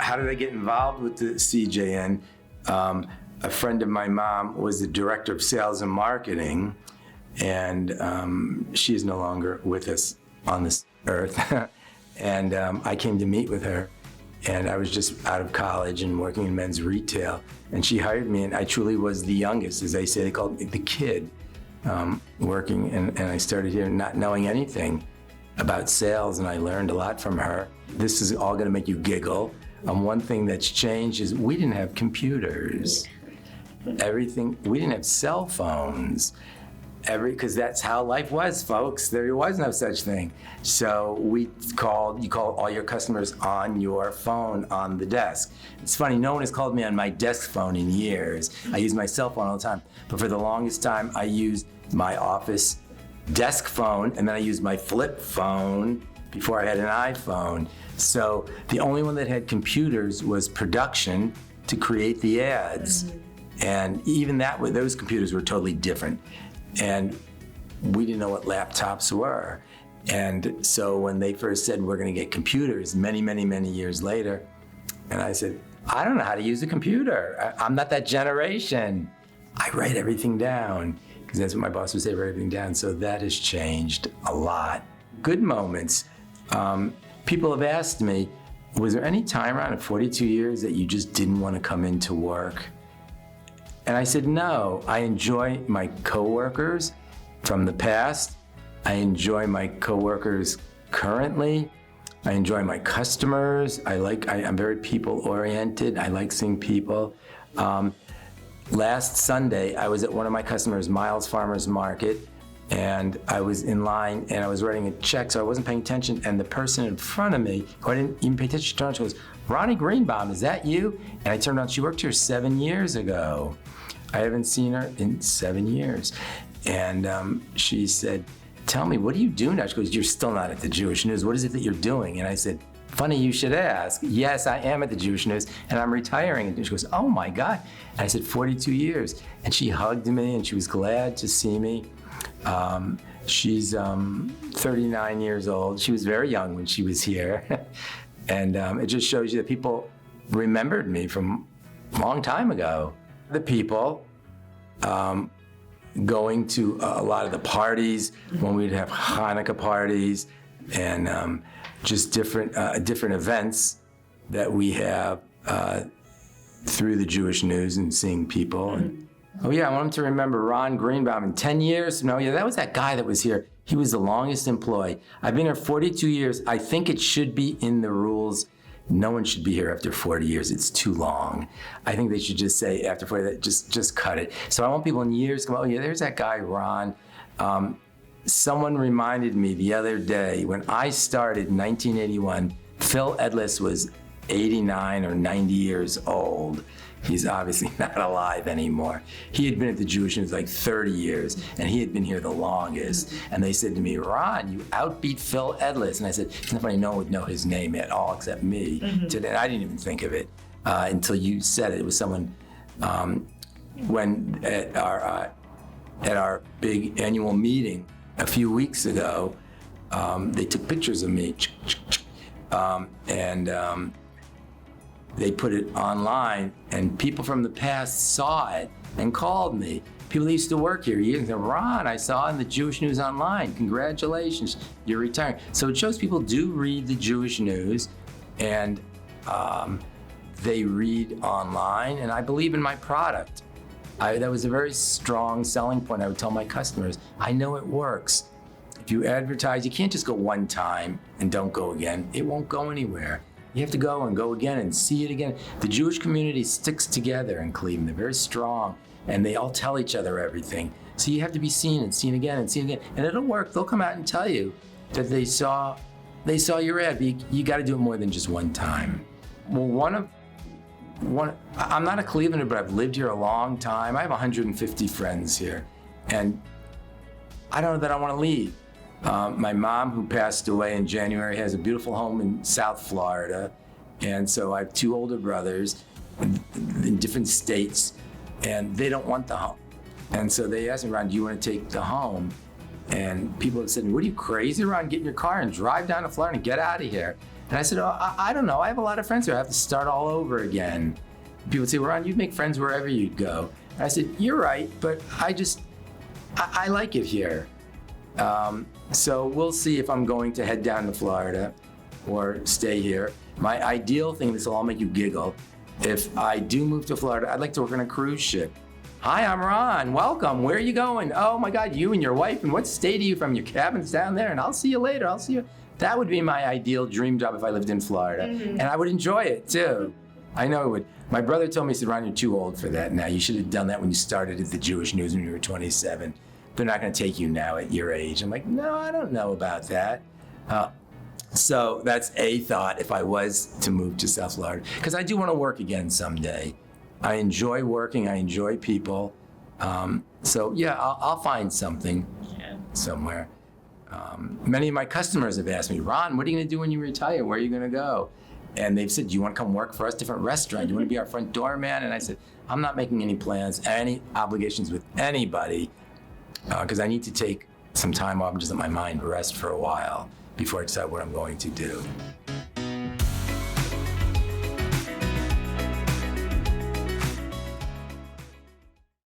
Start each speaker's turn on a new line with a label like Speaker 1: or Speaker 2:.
Speaker 1: how did I get involved with the CJN? A friend of my mom was the director of sales and marketing, and she is no longer with us on this earth. And I came to meet with her, and I was just out of college and working in men's retail, and she hired me, and I truly was the youngest, as they say. They called me the kid, working, and I started here not knowing anything about sales, and I learned a lot from her. This is all gonna make you giggle. One thing that's changed is we didn't have computers. We didn't have cell phones. Because that's how life was, folks. There was no such thing. So you call all your customers on your phone on the desk. It's funny, no one has called me on my desk phone in years. I use my cell phone all the time. But for the longest time, I used my office desk phone, and then I used my flip phone before I had an iPhone. So the only one that had computers was production to create the ads. Mm-hmm. And even those computers were totally different. And we didn't know what laptops were. And so when they first said, we're gonna get computers many, many, many years later, and I said, I don't know how to use a computer. I'm not that generation. I write everything down, because that's what my boss would say, write everything down. So that has changed a lot. Good moments. People have asked me, was there any time around in 42 years that you just didn't want to come into work? And I said, no. I enjoy my coworkers from the past. I enjoy my coworkers currently. I enjoy my customers. I'm very people-oriented. I like seeing people. Last Sunday, I was at one of my customers, Miles Farmers Market, and I was in line and I was writing a check, so I wasn't paying attention, and the person in front of me, who I didn't even pay attention to, she goes, Ron Greenbaum, is that you? And I turned around, she worked here 7 years ago. I haven't seen her in 7 years. And she said, tell me, what do you do now? She goes, you're still not at the Jewish News. What is it that you're doing? And I said, funny you should ask. Yes, I am at the Jewish News, and I'm retiring. And she goes, oh my God. And I said, 42 years. And she hugged me, and she was glad to see me. She's 39 years old. She was very young when she was here. And it just shows you that people remembered me from a long time ago. The people going to a lot of the parties when we'd have Hanukkah parties, and just different events that we have through the Jewish News, and seeing people. And, oh yeah, I want them to remember Ron Greenbaum in 10 years. No, yeah, that was that guy that was here. He was the longest employee. I've been here 42 years. I think it should be in the rules. No one should be here after 40 years. It's too long. I think they should just say after 40, just cut it. So I want people in years to go, oh yeah, there's that guy, Ron. Someone reminded me the other day, when I started in 1981, Phil Edlis was 89 or 90 years old. He's obviously not alive anymore. He had been at the Jewish News like 30 years, and he had been here the longest. And they said to me, Ron, you outbeat Phil Edlis. And I said, it's not funny, no one would know his name at all except me. Today, and I didn't even think of it until you said it. It was someone when at our big annual meeting a few weeks ago, they took pictures of me, and they put it online, and people from the past saw it and called me. People that used to work here, you said, Ron, I saw in the Jewish News online. Congratulations, you're retiring. So it shows people do read the Jewish News, and they read online, and I believe in my product. That was a very strong selling point. I would tell my customers, I know it works. If you advertise, you can't just go one time and don't go again. It won't go anywhere. You have to go and go again and see it again. The Jewish community sticks together in Cleveland. They're very strong, and they all tell each other everything. So you have to be seen and seen again and seen again, and it'll work. They'll come out and tell you that they saw your ad, but you got to do it more than just one time. Well, I'm not a Clevelander, but I've lived here a long time. I have 150 friends here, and I don't know that I want to leave. My mom, who passed away in January, has a beautiful home in South Florida. And so I have 2 older brothers in different states, and they don't want the home. And so they asked me, Ron, do you want to take the home? And people have said, what are you, crazy, Ron? Get in your car and drive down to Florida and get out of here. And I said, oh, I don't know. I have a lot of friends here. I have to start all over again. People say, Ron, you'd make friends wherever you'd go. And I said, you're right, but I like it here. So we'll see if I'm going to head down to Florida or stay here. My ideal thing, this will all make you giggle, if I do move to Florida, I'd like to work on a cruise ship. Hi, I'm Ron. Welcome. Where are you going? Oh my God, you and your wife. And what state are you from? Your cabin's down there. And I'll see you later. I'll see you. That would be my ideal dream job if I lived in Florida. And I would enjoy it too. I know it would. My brother told me, he said, Ron, you're too old for that now. You should have done that when you started at the Jewish News when you were 27. They're not going to take you now at your age. I'm like, no, I don't know about that. So that's a thought if I was to move to South Florida. Because I do want to work again someday. I enjoy working. I enjoy people. So yeah, I'll find something somewhere. Many of my customers have asked me, Ron, what are you going to do when you retire? Where are you going to go? And they've said, do you want to come work for us, different restaurant? Do you want to be our front doorman? And I said, I'm not making any plans, any obligations with anybody, because I need to take some time off and just let my mind rest for a while before I decide what I'm going to do.